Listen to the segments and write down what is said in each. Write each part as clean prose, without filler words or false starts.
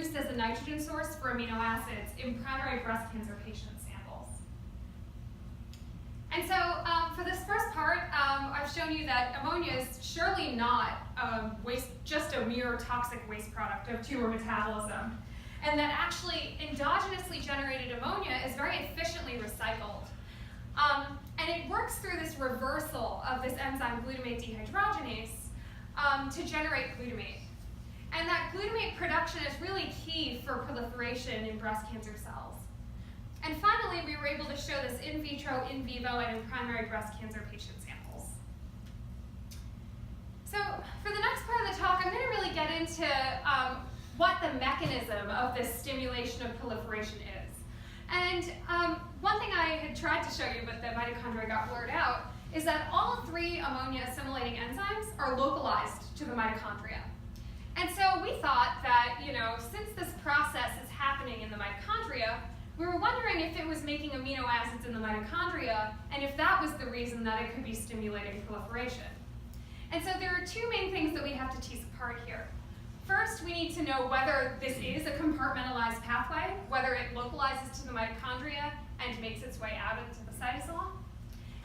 used as a nitrogen source for amino acids in primary breast cancer patient samples. And so for this first part, I've shown you that ammonia is surely not just a mere toxic waste product of tumor metabolism, and that actually endogenously generated ammonia is very efficiently recycled. And it works through this reversal of this enzyme glutamate dehydrogenase to generate glutamate. And that glutamate production is really key for proliferation in breast cancer cells. And finally, we were able to show this in vitro, in vivo, and in primary breast cancer patient samples. So for the next part of the talk, I'm going to really get into what the mechanism of this stimulation of proliferation is. And one thing I had tried to show you, but the mitochondria got blurred out, is that all three ammonia assimilating enzymes are localized to the mitochondria. And so we thought that, since this process is happening in the mitochondria, we were wondering if it was making amino acids in the mitochondria, and if that was the reason that it could be stimulating proliferation. And so there are two main things that we have to tease apart here. First, we need to know whether this is a compartmentalized pathway, whether it localizes to the mitochondria and makes its way out into the cytosol.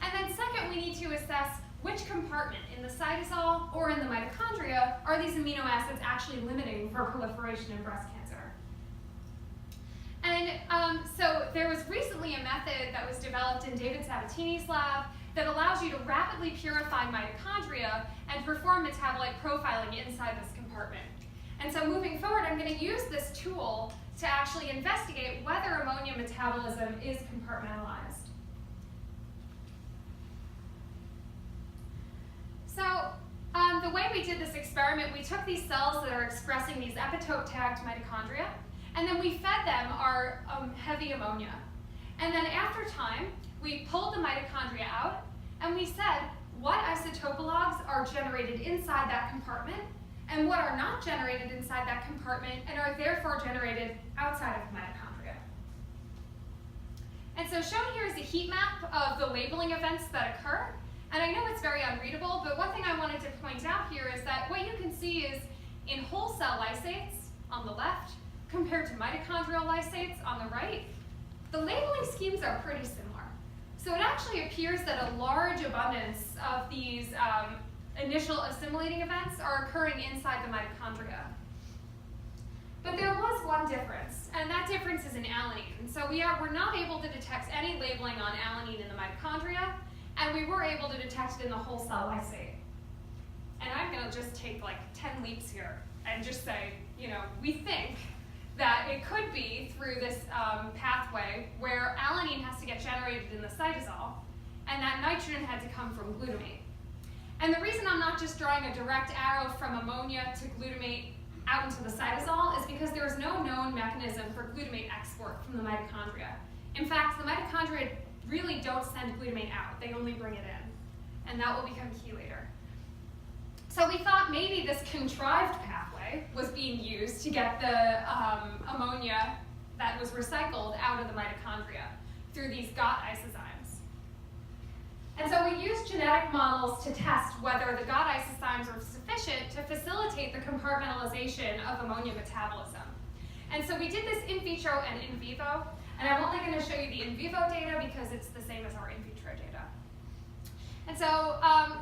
And then second, we need to assess which compartment in the cytosol or in the mitochondria are these amino acids actually limiting for proliferation in breast cancer. And so there was recently a method that was developed in David Sabatini's lab that allows you to rapidly purify mitochondria and perform metabolite profiling inside this compartment. And so moving forward, I'm going to use this tool to actually investigate whether ammonia metabolism is compartmentalized. So the way we did this experiment, we took these cells that are expressing these epitope-tagged mitochondria, and then we fed them our heavy ammonia. And then after time, we pulled the mitochondria out, and we said what isotopologues are generated inside that compartment and what are not generated inside that compartment and are therefore generated outside of the mitochondria. And so shown here is a heat map of the labeling events that occur. And I know it's very unreadable, but one thing I wanted to point out here is that what you can see is in whole cell lysates on the left compared to mitochondrial lysates on the right, the labeling schemes are pretty similar. So it actually appears that a large abundance of these initial assimilating events are occurring inside the mitochondria. But there was one difference, and that difference is in alanine. So we're not able to detect any labeling on alanine in the mitochondria, and we were able to detect it in the whole cell lysate. And I'm going to just take like 10 leaps here and just say, we think that it could be through this pathway where alanine has to get generated in the cytosol, and that nitrogen had to come from glutamate. And the reason I'm not just drawing a direct arrow from ammonia to glutamate out into the cytosol is because there is no known mechanism for glutamate export from the mitochondria. In fact, the mitochondria really don't send glutamate out, they only bring it in. And that will become key later. So we thought maybe this contrived pathway was being used to get the ammonia that was recycled out of the mitochondria through these GOT isozymes. And so we used genetic models to test whether the GOT isozymes were sufficient to facilitate the compartmentalization of ammonia metabolism. And so we did this in vitro and in vivo, and I'm only going to show you the in vivo data because it's the same as our in vitro data. And so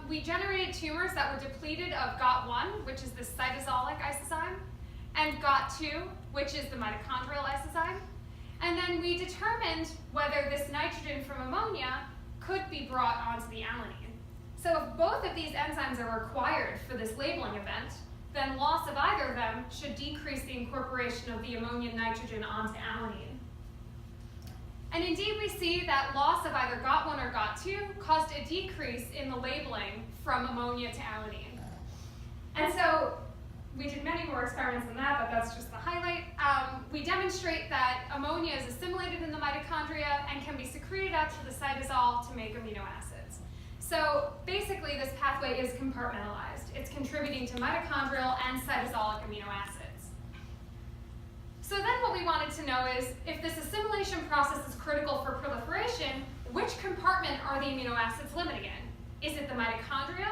we generated tumors that were depleted of GOT1, which is the cytosolic isozyme, and GOT2, which is the mitochondrial isozyme. And then we determined whether this nitrogen from ammonia could be brought onto the alanine. So if both of these enzymes are required for this labeling event, then loss of either of them should decrease the incorporation of the ammonia and nitrogen onto alanine. And indeed, we see that loss of either GOT1 or GOT2 caused a decrease in the labeling from ammonia to alanine. And so we did many more experiments than that, but that's just the highlight. We demonstrate that ammonia is assimilated in the mitochondria and can be secreted out to the cytosol to make amino acids. So basically, this pathway is compartmentalized. It's contributing to mitochondrial and cytosolic amino acids. So then what we wanted to know is, if this assimilation process is critical for proliferation, which compartment are the amino acids limiting in? Is it the mitochondria?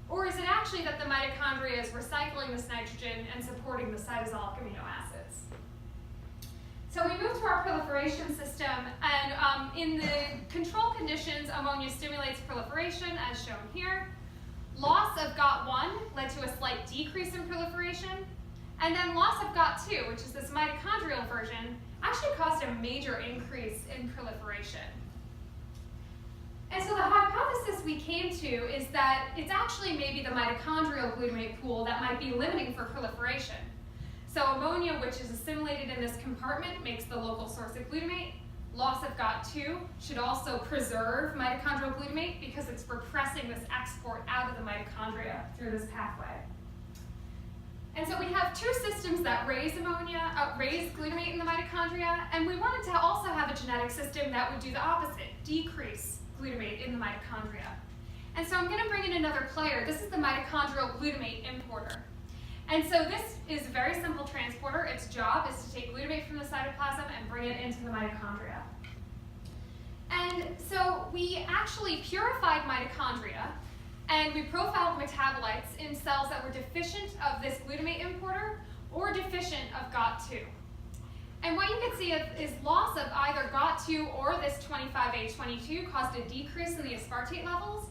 Or is it actually that the mitochondria is recycling this nitrogen and supporting the cytosolic amino acids? So we move to our proliferation system, and in the control conditions, ammonia stimulates proliferation, as shown here. Loss of GOT1 led to a slight decrease in proliferation, and then loss of GOT2, which is this mitochondrial version, actually caused a major increase in proliferation. And so the hypothesis we came to is that it's actually maybe the mitochondrial glutamate pool that might be limiting for proliferation. So ammonia, which is assimilated in this compartment, makes the local source of glutamate. Loss of GOT2 should also preserve mitochondrial glutamate because it's repressing this export out of the mitochondria through this pathway. And so we have two systems that raise glutamate in the mitochondria, and we wanted to also have a genetic system that would do the opposite, decrease glutamate in the mitochondria. And so I'm going to bring in another player. This is the mitochondrial glutamate importer. And so this is a very simple transporter. Its job is to take glutamate from the cytoplasm and bring it into the mitochondria. And so we actually purified mitochondria, and we profiled metabolites in cells that were deficient of this glutamate importer or deficient of GOT2. And what you can see is loss of either GOT2 or this 25H22 caused a decrease in the aspartate levels,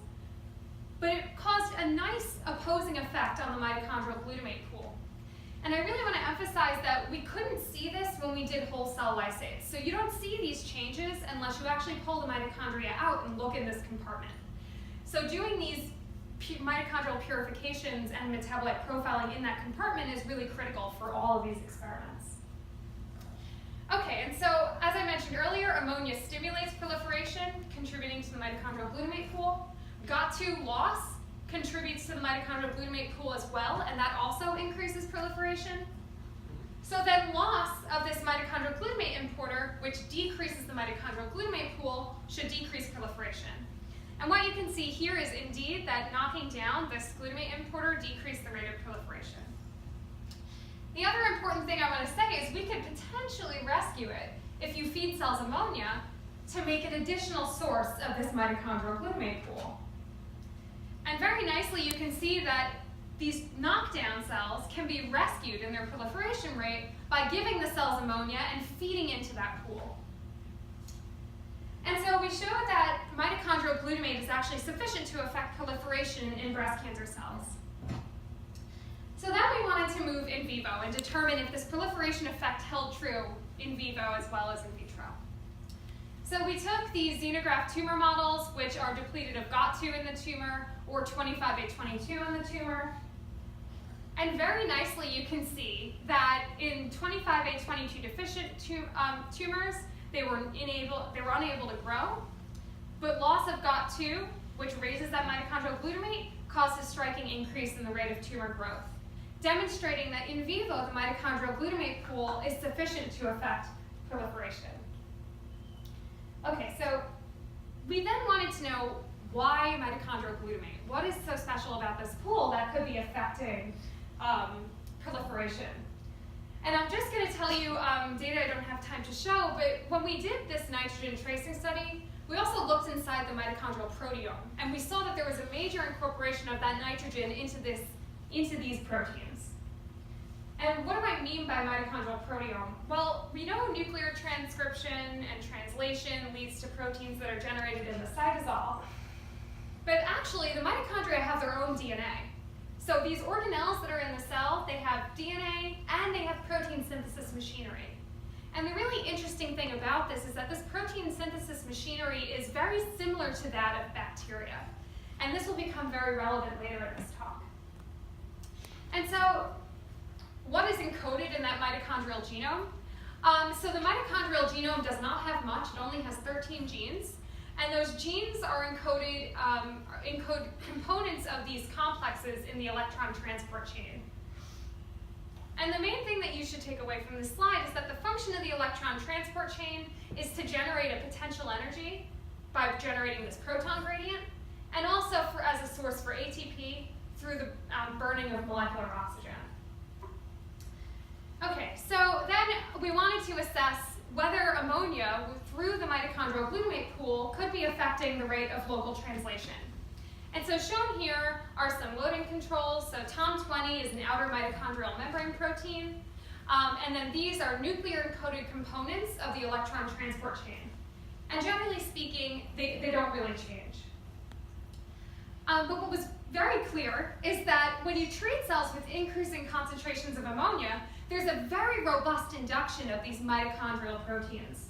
but it caused a nice opposing effect on the mitochondrial glutamate pool. And I really want to emphasize that we couldn't see this when we did whole cell lysates. So you don't see these changes unless you actually pull the mitochondria out and look in this compartment. So doing these mitochondrial purifications and metabolite profiling in that compartment is really critical for all of these experiments. Okay, and so as I mentioned earlier, ammonia stimulates proliferation, contributing to the mitochondrial glutamate pool. GOT2 loss contributes to the mitochondrial glutamate pool as well, and that also increases proliferation. So then loss of this mitochondrial glutamate importer, which decreases the mitochondrial glutamate pool, should decrease proliferation. And what you can see here is indeed that knocking down this glutamate importer decreased the rate of proliferation. The other important thing I want to say is we could potentially rescue it if you feed cells ammonia to make an additional source of this mitochondrial glutamate pool. And very nicely you can see that these knockdown cells can be rescued in their proliferation rate by giving the cells ammonia and feeding into that pool. And so we showed that mitochondrial glutamate is actually sufficient to affect proliferation in breast cancer cells. So then we wanted to move in vivo and determine if this proliferation effect held true in vivo as well as in vitro. So we took these xenograft tumor models, which are depleted of GOT2 in the tumor or 25A22 in the tumor. And very nicely you can see that in 25A22 deficient tumors, they were unable to grow, but loss of GOT2, which raises that mitochondrial glutamate, caused a striking increase in the rate of tumor growth, demonstrating that in vivo the mitochondrial glutamate pool is sufficient to affect proliferation. Okay, so we then wanted to know why mitochondrial glutamate? What is so special about this pool that could be affecting proliferation? And I'm just going to tell you data I don't have time to show, but when we did this nitrogen tracing study, we also looked inside the mitochondrial proteome, and we saw that there was a major incorporation of that nitrogen into these proteins. And what do I mean by mitochondrial proteome? Well, we know nuclear transcription and translation leads to proteins that are generated in the cytosol, but actually the mitochondria have their own DNA. So these organelles that are in the cell, they have DNA and they have protein synthesis machinery. And the really interesting thing about this is that this protein synthesis machinery is very similar to that of bacteria. And this will become very relevant later in this talk. And so what is encoded in that mitochondrial genome? So the mitochondrial genome does not have much, it only has 13 genes. And those genes are encode components of these complexes in the electron transport chain. And the main thing that you should take away from this slide is that the function of the electron transport chain is to generate a potential energy by generating this proton gradient, and also as a source for ATP through the burning of molecular oxygen. Okay, so then we wanted to assess whether ammonia through the mitochondrial glutamate pool could be affecting the rate of local translation. And so shown here are some loading controls. So TOM20 is an outer mitochondrial membrane protein. And then these are nuclear encoded components of the electron transport chain. And generally speaking, they don't really change. But what was very clear is that when you treat cells with increasing concentrations of ammonia, there's a very robust induction of these mitochondrial proteins.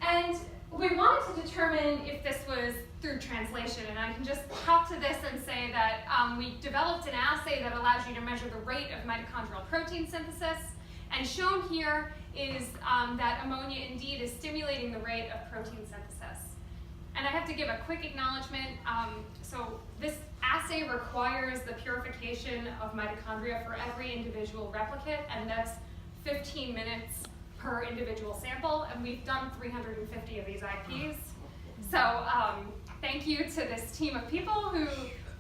And we wanted to determine if this was through translation, and I can just talk to this and say that we developed an assay that allows you to measure the rate of mitochondrial protein synthesis, and shown here is that ammonia indeed is stimulating the rate of protein synthesis. And I have to give a quick acknowledgement. So this assay requires the purification of mitochondria for every individual replicate, and that's 15 minutes per individual sample, and we've done 350 of these IPs. So thank you to this team of people who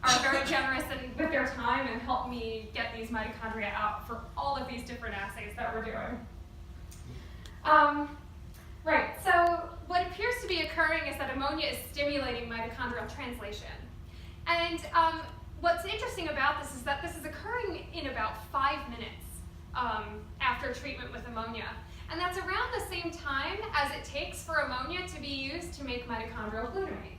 are very generous with their time and help me get these mitochondria out for all of these different assays that we're doing. Right, so what appears to be occurring is that ammonia is stimulating mitochondrial translation. And what's interesting about this is that this is occurring in about 5 minutes after treatment with ammonia. And that's around the same time as it takes for ammonia to be used to make mitochondrial glutamate.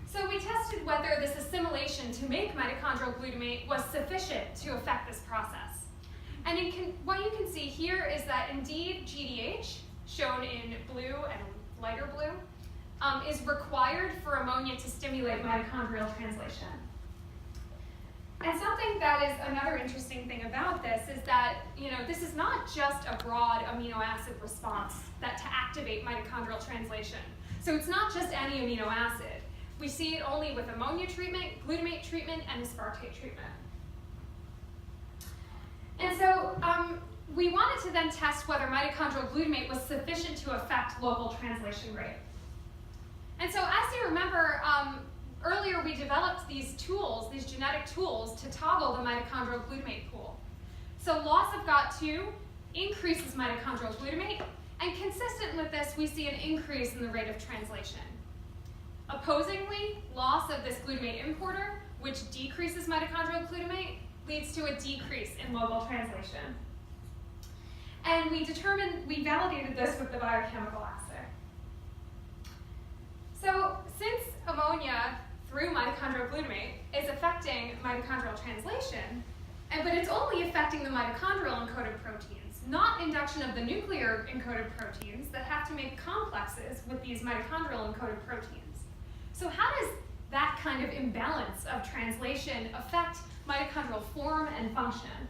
So we tested whether this assimilation to make mitochondrial glutamate was sufficient to affect this process. And what you can see here is that indeed GDH, shown in blue and lighter blue, is required for ammonia to stimulate mitochondrial translation. And something that is another interesting thing about this is that, this is not just a broad amino acid response to activate mitochondrial translation. So it's not just any amino acid. We see it only with ammonia treatment, glutamate treatment, and aspartate treatment. And so we wanted to then test whether mitochondrial glutamate was sufficient to affect local translation rate. And so as you remember, earlier we developed these tools, these genetic tools, to toggle the mitochondrial glutamate pool. So loss of GOT2 increases mitochondrial glutamate, and consistent with this, we see an increase in the rate of translation. Opposingly, loss of this glutamate importer, which decreases mitochondrial glutamate, leads to a decrease in local translation. And we validated this with the biochemical assay. So since ammonia through mitochondrial glutamate is affecting mitochondrial translation, but it's only affecting the mitochondrial encoded proteins, not induction of the nuclear encoded proteins that have to make complexes with these mitochondrial encoded proteins. So how does that kind of imbalance of translation affect mitochondrial form and function?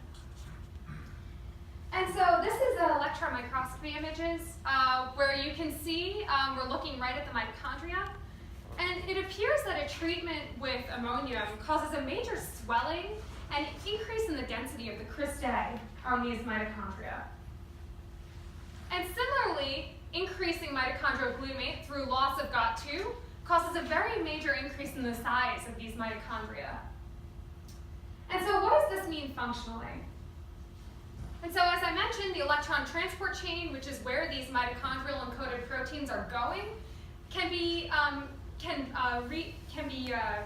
And so this is electron microscopy images where you can see we're looking right at the mitochondria. And it appears that a treatment with ammonium causes a major swelling and increase in the density of the cristae on these mitochondria. And similarly, increasing mitochondrial glutamate through loss of GOT2 causes a very major increase in the size of these mitochondria. And so what does this mean functionally? And so as I mentioned, the electron transport chain, which is where these mitochondrial encoded proteins are going, can be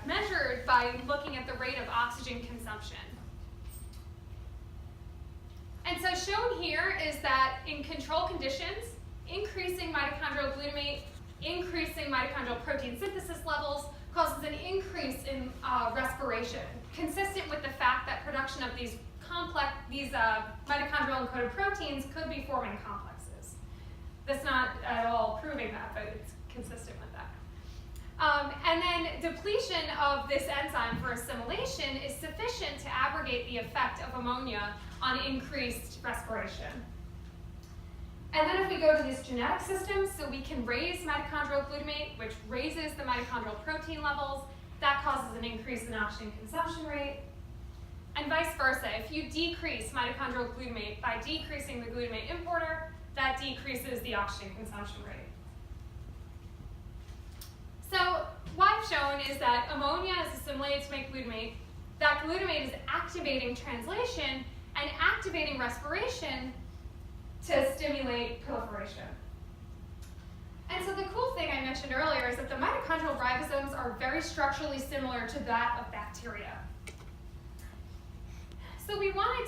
measured by looking at the rate of oxygen consumption. And so shown here is that in control conditions, increasing mitochondrial glutamate, increasing mitochondrial protein synthesis levels causes an increase in respiration, consistent with the fact that production of these mitochondrial encoded proteins could be forming complexes. That's not at all proving that, but it's consistent with that. And then depletion of this enzyme for assimilation is sufficient to abrogate the effect of ammonia on increased respiration. And then if we go to these genetic systems, so we can raise mitochondrial glutamate, which raises the mitochondrial protein levels. That causes an increase in oxygen consumption rate. And vice versa, if you decrease mitochondrial glutamate by decreasing the glutamate importer, that decreases the oxygen consumption rate. So what I've shown is that ammonia is assimilated to make glutamate. That glutamate is activating translation and activating respiration to stimulate proliferation. And so the cool thing I mentioned earlier is that the mitochondrial ribosomes are very structurally similar to that of bacteria. so we wanted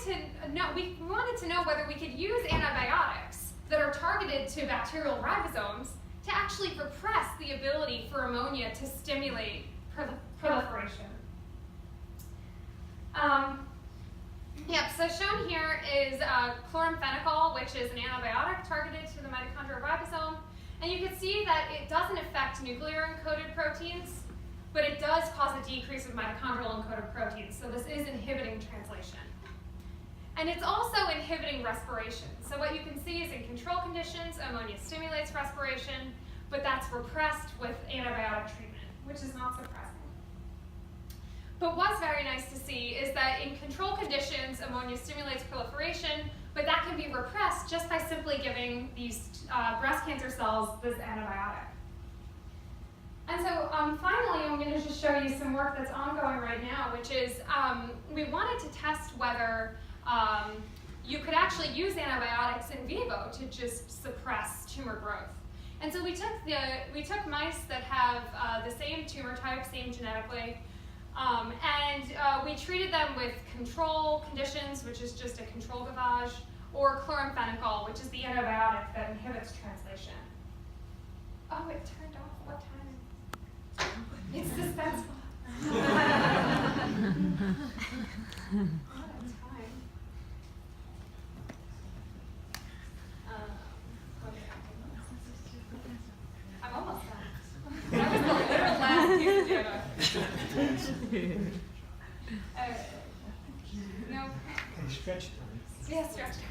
to know whether we could use antibiotics that are targeted to bacterial ribosomes to actually repress the ability for ammonia to stimulate proliferation. So shown here is chloramphenicol, which is an antibiotic targeted to the mitochondrial ribosome. And you can see that it doesn't affect nuclear encoded proteins, but it does cause a decrease of mitochondrial encoded proteins. So this is inhibiting translation. And it's also inhibiting respiration. So what you can see is in control conditions, ammonia stimulates respiration, but that's repressed with antibiotic treatment, which is not surprising. But what's very nice to see is that in control conditions, ammonia stimulates proliferation, but that can be repressed just by simply giving these breast cancer cells this antibiotic. And so finally, I'm going to just show you some work that's ongoing right now, which is we wanted to test whether you could actually use antibiotics in vivo to just suppress tumor growth. And so we took mice that have the same tumor type, same genetically, and we treated them with control conditions, which is just a control gavage, or chloramphenicol, which is the antibiotic that inhibits translation. Oh, it turned off. What time? It's suspenseful. What a time. I'm almost done. That was the literal last piece of data. No. Can you stretch it? Yeah, stretch it.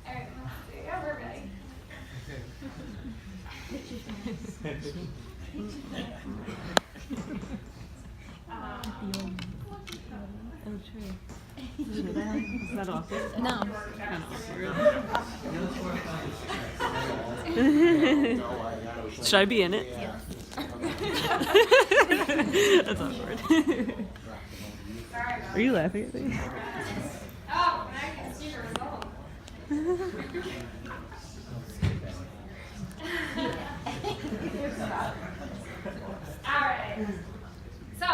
All right, let's see. Yeah, we're ready. Is that awkward? No. Should I be in it? Yeah. That's awkward. Sorry about Are you laughing at me? Oh, and I can see the result. All right. So,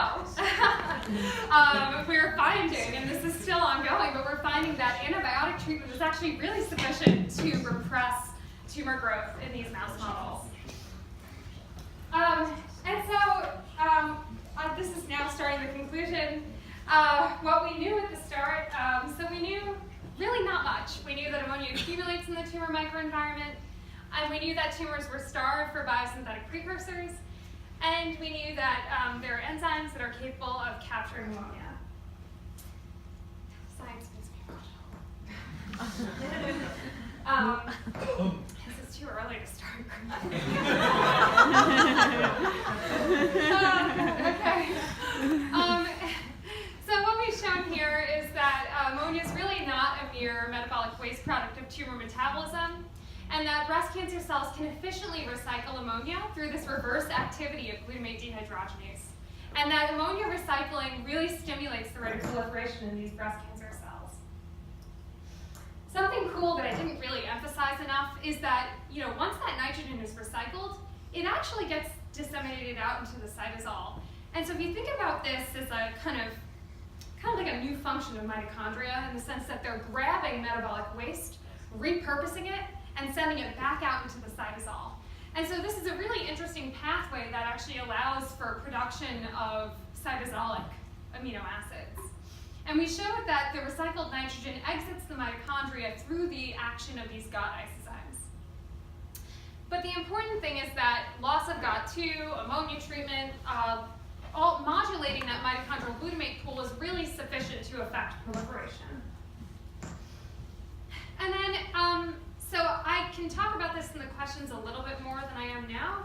we're finding, and this is still ongoing, but we're finding that antibiotic treatment is actually really sufficient to repress tumor growth in these mouse models. This is now starting the conclusion. What we knew at the start, so we knew really not much. We knew that ammonia accumulates in the tumor microenvironment, and we knew that tumors were starved for biosynthetic precursors, and we knew that there are enzymes that are capable of capturing ammonia. Science makes me emotional. This is too early to start. Okay. So what we've shown here is that ammonia is really not a mere metabolic waste product of tumor metabolism, and that breast cancer cells can efficiently recycle ammonia through this reverse activity of glutamate dehydrogenase. And that ammonia recycling really stimulates the rate of proliferation in these breast cancer cells. Something cool that I didn't really emphasize enough is that, once that nitrogen is recycled, it actually gets disseminated out into the cytosol. And so if you think about this as a kind of like a new function of mitochondria, in the sense that they're grabbing metabolic waste, repurposing it, and sending it back out into the cytosol. And so this is a really interesting pathway that actually allows for production of cytosolic amino acids. And we showed that the recycled nitrogen exits the mitochondria through the action of these GOT isozymes. But the important thing is that loss of GOT2, ammonia treatment, all modulating that mitochondrial glutamate pool is really sufficient to affect proliferation. And then, so I can talk about this in the questions a little bit more than I am now,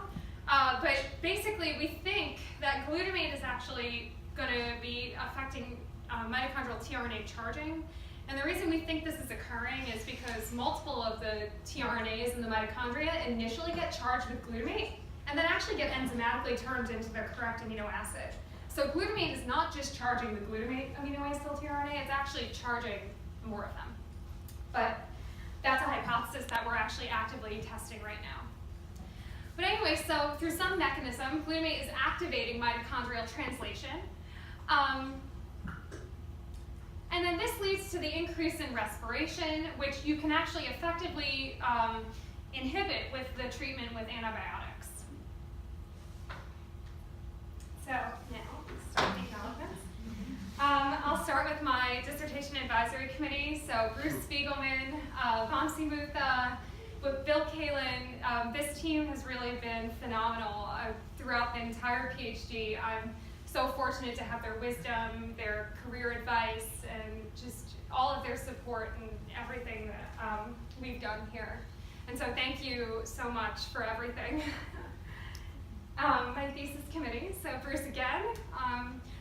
but basically we think that glutamate is actually going to be affecting mitochondrial tRNA charging. And the reason we think this is occurring is because multiple of the tRNAs in the mitochondria initially get charged with glutamate, and then actually get enzymatically turned into their correct amino acid. So glutamate is not just charging the glutamate aminoacyl tRNA, it's actually charging more of them. But that's a hypothesis that we're actually actively testing right now. But anyway, so through some mechanism, glutamate is activating mitochondrial translation. And then this leads to the increase in respiration, which you can actually effectively inhibit with the treatment with antibiotics. So now, start the acknowledgements. I'll start with my dissertation advisory committee. So Bruce Spiegelman, Vamsi Mutha, with Bill Kalin, this team has really been phenomenal throughout the entire PhD. I'm so fortunate to have their wisdom, their career advice, and just all of their support and everything that we've done here. And so thank you so much for everything. My thesis committee, so Bruce again,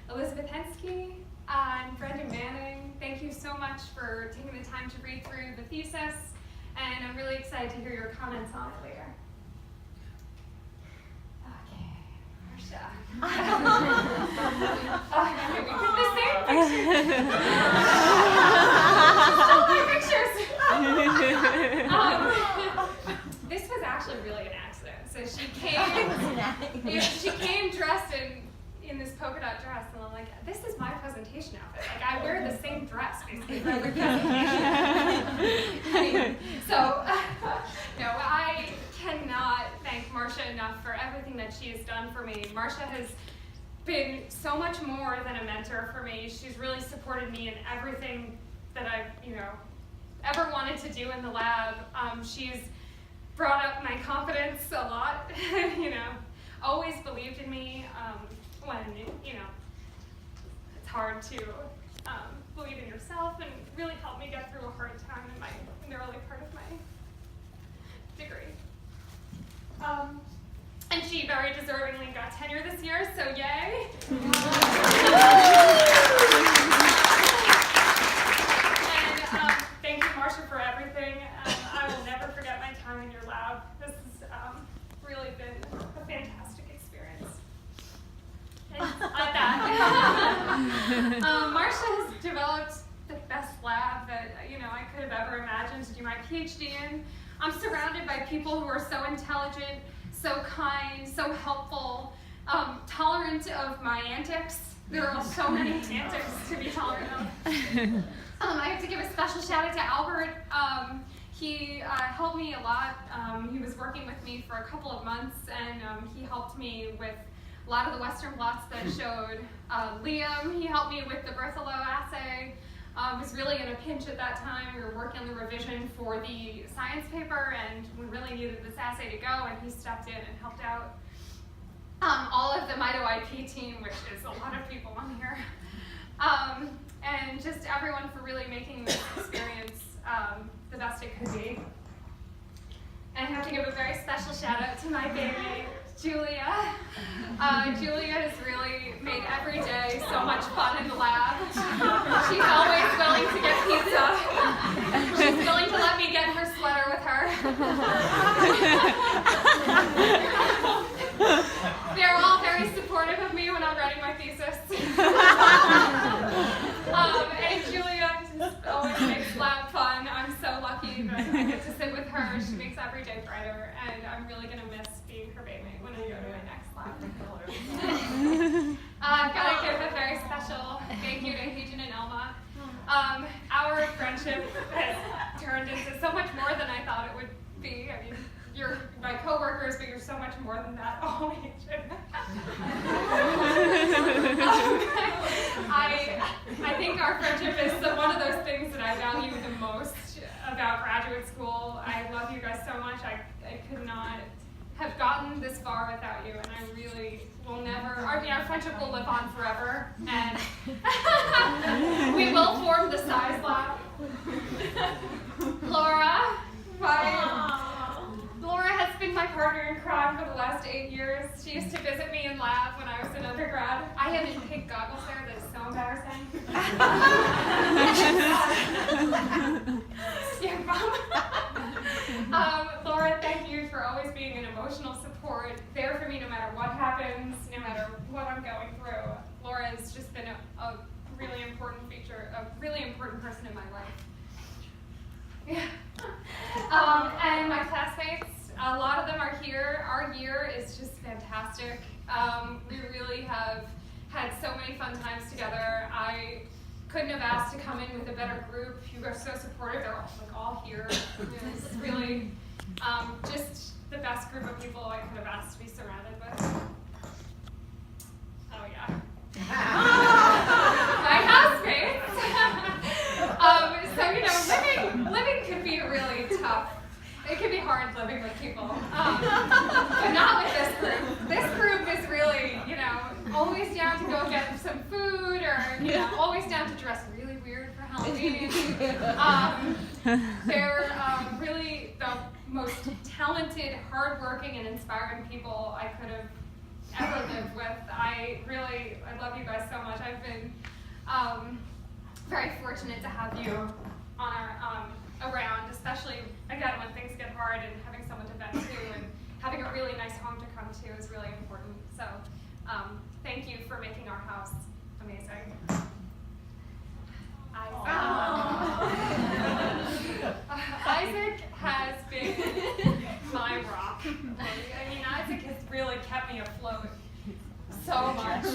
Elizabeth Hensky, and Brendan Manning, thank you so much for taking the time to read through the thesis, and I'm really excited to hear your comments on it later. Okay, Marcia. Okay, we put the same picture. Still my pictures. This was actually really an accident. So she came dressed in this polka dot dress, and I'm like, this is my presentation outfit. Like, I wear the same dress basically for every presentation. So, no, I cannot thank Marcia enough for everything that she has done for me. Marcia has been so much more than a mentor for me. She's really supported me in everything that I've, ever wanted to do in the lab. She's brought up my confidence a lot, always believed in me when, it's hard to believe in yourself, and really helped me get through a hard time in the early part of my degree. And she very deservingly got tenure this year, so yay. And thank you, Marcia, for everything. I will never forget my time in your lab. This has really been a fantastic experience. And like that. Marcia has developed the best lab that I could have ever imagined to do my PhD in. I'm surrounded by people who are so intelligent, so kind, so helpful, tolerant of my antics. There are so many antics to be tolerant of. I have to give a special shout out to Albert. He helped me a lot. He was working with me for a couple of months, and he helped me with a lot of the Western blots that showed Liam. He helped me with the Berthelot assay. Was really in a pinch at that time. We were working on the revision for the science paper, and we really needed this assay to go, and he stepped in and helped out. All of the Mito IP team, which is a lot of people on here, and just everyone for really making this experience the best it could be. And I have to give a very special shout out to my baby, Julia. Julia has really made every day so much fun in the lab. She's always willing to get pizza. She's willing to let me get in her sweater with her. They're all very supportive of me when I'm writing my thesis. And Julia just always makes lab fun. I'm so lucky that I get to sit with her. She makes every day brighter, and I'm really going to miss being her baby when I go to my next lab. I've got to give a very special thank you to Heejin and Elma. Our friendship has turned into so much more than I thought it would be. I mean, you're my coworkers, but you're so much more than that. Oh, Heejin. I think our friendship is one of those things that I value the most about graduate school. I love you guys so much. I could not have gotten this far without you, and I really will never, our friendship will live on forever, and we will form the size lab. Laura has been my partner in crime for the last 8 years. She used to visit me in lab when I was an undergrad. I have these pink goggles there that is so embarrassing. Yeah, Laura, thank you for always being an emotional support, there for me no matter what happens, no matter what I'm going through. Laura has just been a really important feature, a really important person in my life. Yeah. And my classmates, a lot of them are here. Our year is just fantastic. We really have had so many fun times together. I couldn't have asked to come in with a better group. You are so supportive. They're all here. It's really just the best group of people I could have asked to be surrounded with. Oh yeah. My housemates. So living could be really tough. It can be hard living with people, but not with this group. This group is really, always down to go get some food, or always down to dress really weird for Halloween. They're really the most talented, hardworking, and inspiring people I could have ever lived with. I love you guys so much. I've been very fortunate to have you on around, especially again when things get hard, and having someone to vent to, and having a really nice home to come to is really important. So thank you for making our house amazing. Isaac has been my rock. I mean, Isaac has really kept me afloat so much.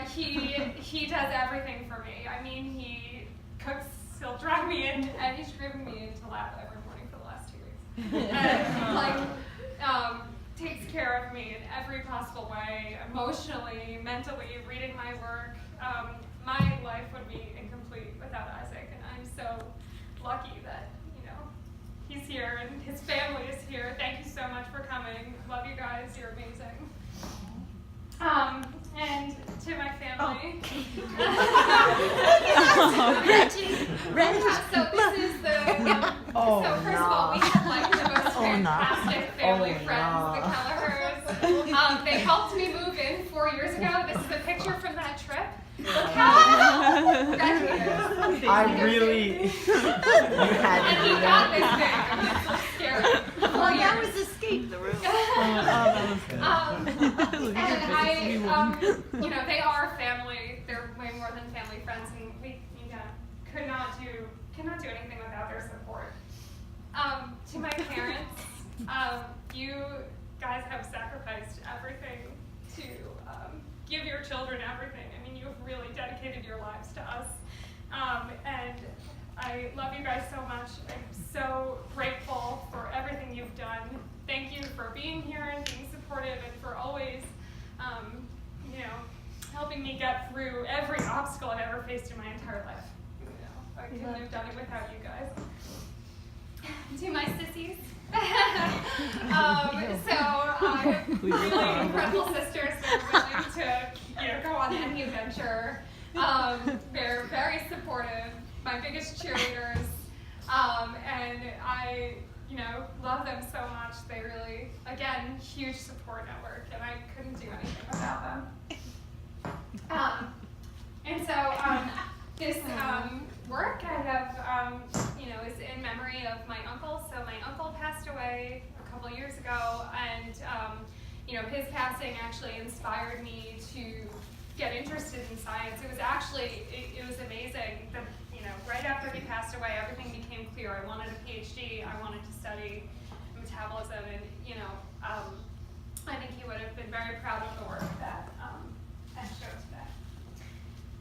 He does everything for me. I mean, he cooks. He'll drive me in, and he's driven me into lab every morning for the last 2 weeks. And takes care of me in every possible way, emotionally, mentally, reading my work. My life would be incomplete without Isaac, and I'm so lucky that he's here and his family is here. Thank you so much for coming. Love you guys. You're amazing. And to my family. Reggie. So this is so first of all, we have the most fantastic family friends, the Kelleher's. They helped me move in 4 years ago. This is a picture from that trip. Look how Reggie is. I really. You had And he got this thing. I mean, it's so scary. Well, that was escape the room. And they are family. They're way more than family friends, and we cannot do anything without their support. To my parents, you guys have sacrificed everything to give your children everything. I mean, you've really dedicated your lives to us, and I love you guys so much. I'm so grateful for everything you've done. Thank you for being here and being supportive, and for always, helping me get through every obstacle I've ever faced in my entire life. I couldn't have done it without you guys. To my sissies. Really incredible sisters. They're willing to go on any adventure. They're very supportive. My biggest cheerleaders. And I love them so much. They really, again, huge support network, and I couldn't do anything without them. This work I have, is in memory of my uncle. So my uncle passed away a couple years ago, and his passing actually inspired me to get interested in science. It was actually, it was amazing. Right after he passed away, everything became clear. I wanted a PhD. I wanted to study metabolism, and I think he would have been very proud of the work that I showed today.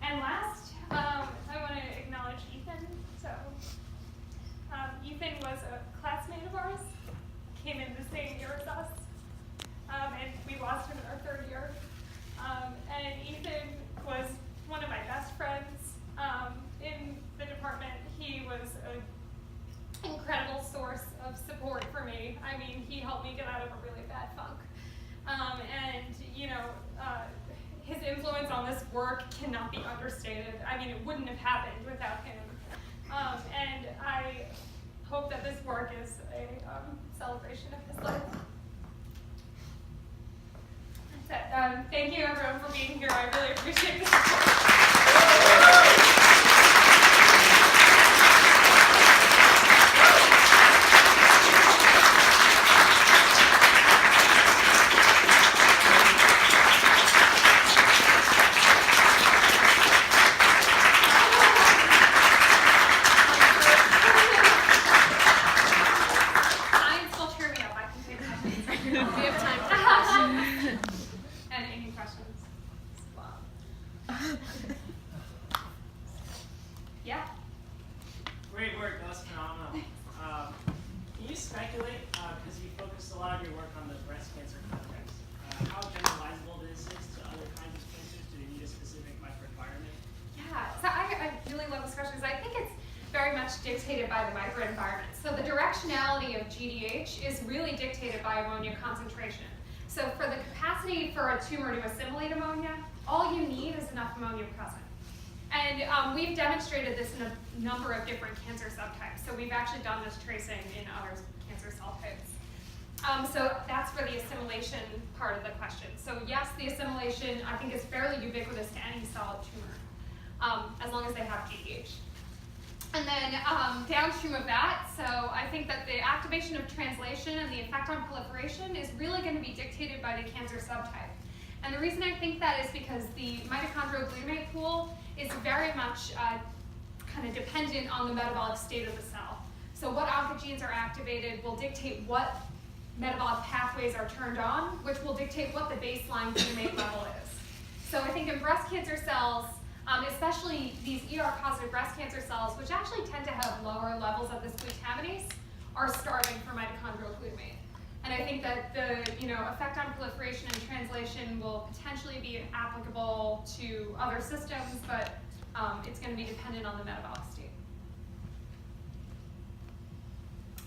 And last, I want to acknowledge Ethan. So Ethan was a classmate of ours, came in the same year as us, and we lost him in our third year. And Ethan was one of my best friends in the department. He was an incredible source of support for me. I mean, he helped me get out of a really bad funk. His influence on this work cannot be understated. I mean, it wouldn't have happened without him. And I hope that this work is a celebration of his life. That's it. Thank you, everyone, for being here. I really appreciate the support. Can you speculate, because you focused a lot of your work on the breast cancer context, how generalizable this is to other kinds of cancers? Do they need a specific microenvironment? Yeah, so I really love this question because I think it's very much dictated by the microenvironment. So the directionality of GDH is really dictated by ammonia concentration. So for the capacity for a tumor to assimilate ammonia, all you need is enough ammonia present. And we've demonstrated this in a number of different cancer subtypes. So we've actually done this tracing in other cancer cell types. So that's for the assimilation part of the question. So yes, the assimilation I think is fairly ubiquitous to any solid tumor, as long as they have GDH. And then downstream of that, so I think that the activation of translation and the effect on proliferation is really going to be dictated by the cancer subtype. And the reason I think that is because the mitochondrial glutamate pool is very much kind of dependent on the metabolic state of the cell. So what oncogenes are activated will dictate what metabolic pathways are turned on, which will dictate what the baseline glutamate level is. So I think in breast cancer cells, especially these ER-positive breast cancer cells, which actually tend to have lower levels of this glutaminase, are starving for mitochondrial glutamate. And I think that the effect on proliferation and translation will potentially be applicable to other systems, but it's going to be dependent on the metabolic state.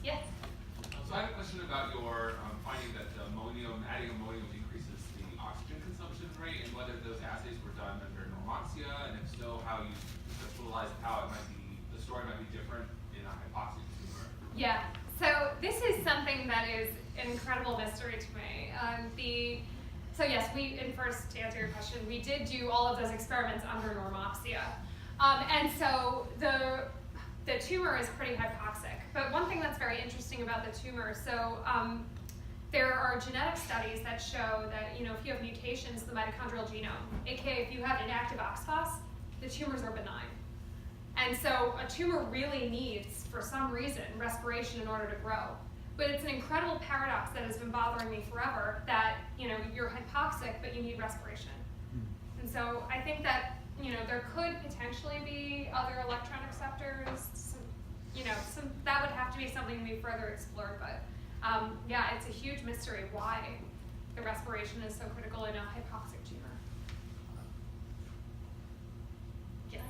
Yes? So I have a question about your finding that adding ammonium decreases the oxygen consumption rate, and whether those assays were done under normoxia, and if so, how you conceptualize how the story might be different in a hypoxic tumor. Yeah. So this is something that is an incredible mystery to me. So yes, to answer your question, we did do all of those experiments under normoxia. And so the tumor is pretty hypoxic. But one thing that's very interesting about the tumor, so there are genetic studies that show that if you have mutations in the mitochondrial genome, aka if you have inactive OXPHOS, the tumors are benign. And so a tumor really needs, for some reason, respiration in order to grow. But it's an incredible paradox that has been bothering me forever, that you're hypoxic, but you need respiration. And so I think that there could potentially be other electron receptors. That would have to be something to be further explored. But yeah, it's a huge mystery why the respiration is so critical in a hypoxic tumor. Yes.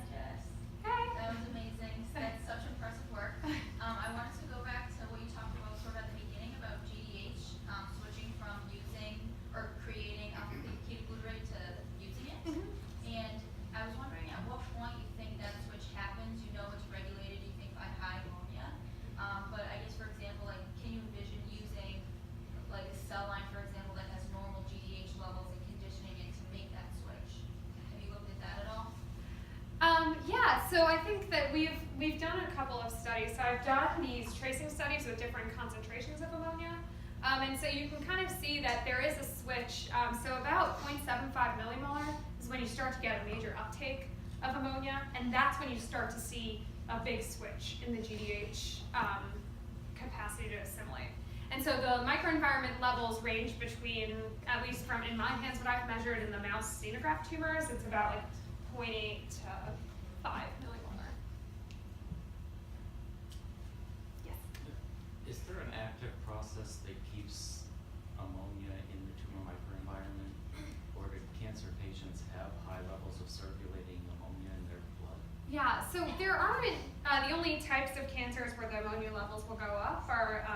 Hey. That was amazing. That's such impressive work. I wanted to go back to what you talked about sort of at the beginning about GDH, switching from using or creating ketoglutarate to using it. And I was wondering at what point you think that switch happens. It's regulated, you think, by high ammonia. But I guess, for example, can you envision using a cell line, for example, that has normal GDH levels and conditioning it to make that switch? Have you looked at that at all? Yeah, so I think that we've done a couple of studies. So I've done these tracing studies with different concentrations of ammonia. And so you can kind of see that there is a switch. So about 0.75 millimolar is when you start to get a major uptake of ammonia, and that's when you start to see a big switch in the GDH capacity to assimilate. And so the microenvironment levels range between, at least from in my hands, what I've measured in the mouse xenograft tumors, it's about 0.8 to 5 millimolar. Yes? Is there an active process that keeps ammonia in the tumor microenvironment, or do cancer patients have high levels of circulating ammonia in their blood? Yeah, so there aren't, the only types of cancers where the ammonia levels will go up are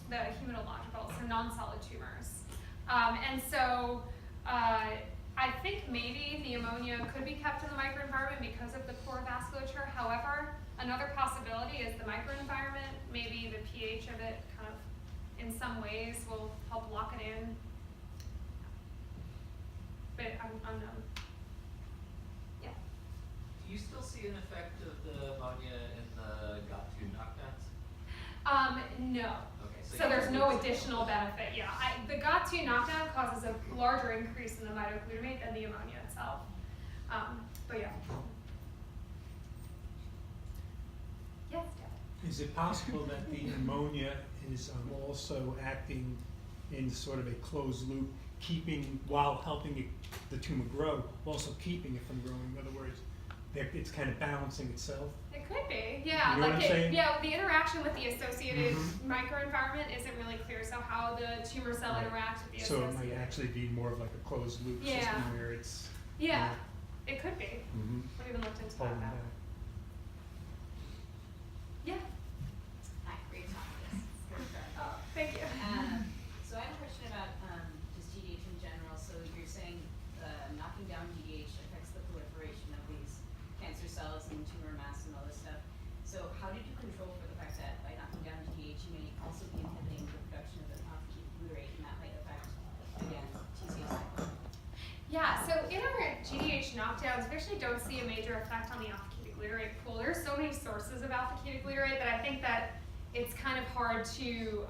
the hematological, so non-solid tumors. And so I think maybe the ammonia could be kept in the microenvironment because of the poor vasculature. However, another possibility is the microenvironment, maybe the pH of it kind of in some ways will help lock it in. But I'm unknown. Yeah. Do you still see an effect of the ammonia in the GOT2 knockdowns? No. Okay, So there's no additional benefit. Yeah, the GOT2 knockdown causes a larger increase in the mitoglutamate than the ammonia itself. But yeah. Yes, Dad. Is it possible that the ammonia is also acting in sort of a closed loop, while helping the tumor grow, also keeping it from growing? In other words, it's kind of balancing itself. It could be, yeah. You know what I'm saying? Yeah, the interaction with the associated Mhm. microenvironment isn't really clear. So how the tumor cell Right. interacts with the So it associated. might actually be more of like a closed loop Yeah. system where it's Yeah, it could be. mm-hmm. What even looked into holding that? back. Yeah. Hi, great talk. Yes, it's good start. Oh, thank you. So I have a question about just GDH in general. So you're saying knocking down GDH affects the proliferation of these cancer cells and tumor mass and all this stuff. So how did you control for the fact that by knocking down GDH, you may also be inhibiting the production of an alpha-ketoglutarate, and that might affect, again, TCA cycle? Yeah, so in our GDH knockdowns, we actually don't see a major effect on the alpha-ketoglutarate pool. There's so many sources of alpha-ketoglutarate that I think that it's kind of hard to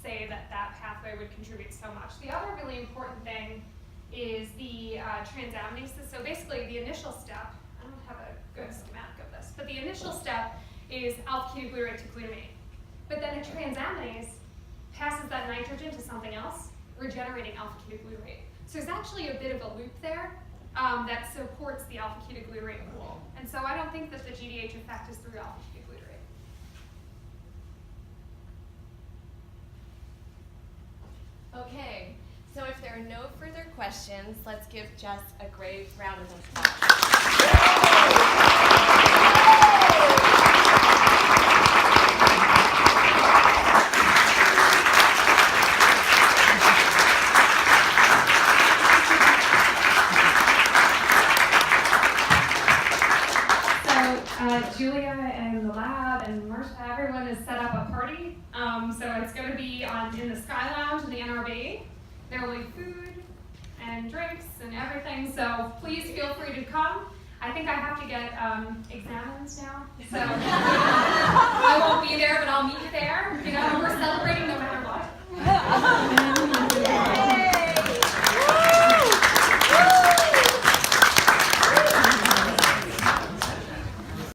say that that pathway would contribute so much. The other really important thing is the transaminases. So basically the initial step, I don't have a good schematic of this, but the initial step is alpha-ketoglutarate to glutamate. But then a transaminase passes that nitrogen to something else, regenerating alpha-ketoglutarate. So there's actually a bit of a loop there that supports the alpha-ketoglutarate pool. And so I don't think that the GDH effect is through alpha-ketoglutarate. Okay, so if there are no further questions, let's give Jess a great round of applause. Julia and the lab and Marsha, everyone has set up a party. So it's going to be in the Sky Lounge in the NRB. There will be food and drinks and everything. So please feel free to come. I think I have to get examined now. So I won't be